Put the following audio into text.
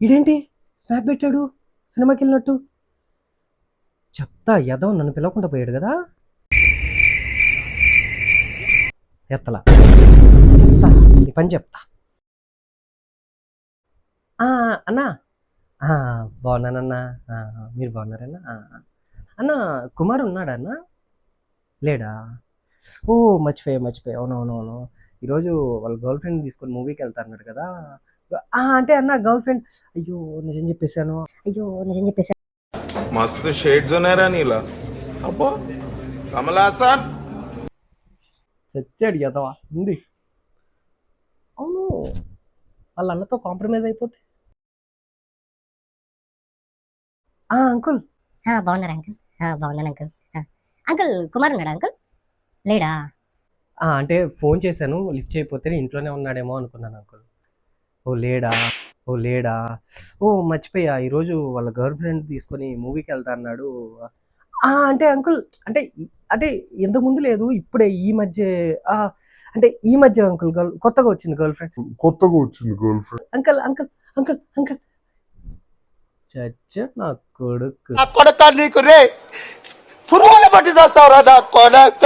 ఇదేంటి స్నాప్ పెట్టాడు సినిమాకి వెళ్ళినట్టు? చెప్తా యదవ్ నన్ను పిలవకుండా పోయాడు కదా. ఎత్తలా చెప్తా ఈ పని చెప్తా. అన్నా బాగున్నానన్నా. మీరు బాగున్నారన్నా? అన్న కుమార్ ఉన్నాడా అన్న? లేడా? ఓ మర్చిపోయా. అవునవునవును. ఈరోజు వాళ్ళ గర్ల్ ఫ్రెండ్ తీసుకొని మూవీకి వెళ్తారన్నాడు కదా. అంటే అన్న గర్ల్ ఫ్రెండ్. అయ్యో నిజం చెప్పేశాను. मस्त शेड्स ఉన్నాయరా నీలా. అబ్బో కమల్ హాసన్ చచ్చాడు యదవా ఉంది. అవును వాళ్ళ అన్నతో కాంప్రమైజ్ అయిపోతే. అంకుల్ బాగున్నారా అంకుల్? బాగున్నాను అంకుల్. అంకుల్ కుమార్ ఉన్నాడా అంకుల్? లేడా? అంటే ఫోన్ చేశాను లిఫ్ట్ చేయకపోతే ఇంట్లోనే ఉన్నాడేమో అనుకున్నాను అంకుల్. ఓ లేడా. ఓ మర్చిపోయా ఈరోజు వాళ్ళ గర్ల్ ఫ్రెండ్ తీసుకొని మూవీకి వెళ్తా అన్నాడు. అంటే అంకుల్ అంటే అంటే ఇంతకు ముందు లేదు ఇప్పుడే ఈ మధ్య. అంటే ఈ మధ్య అంకుల్ కొత్తగా వచ్చింది girlfriend. Uncle uncle uncle uncle చచ్చ నా కొడుకు. నీకు రే పురుగుల పట్టి చేస్తావురా నా కొడక.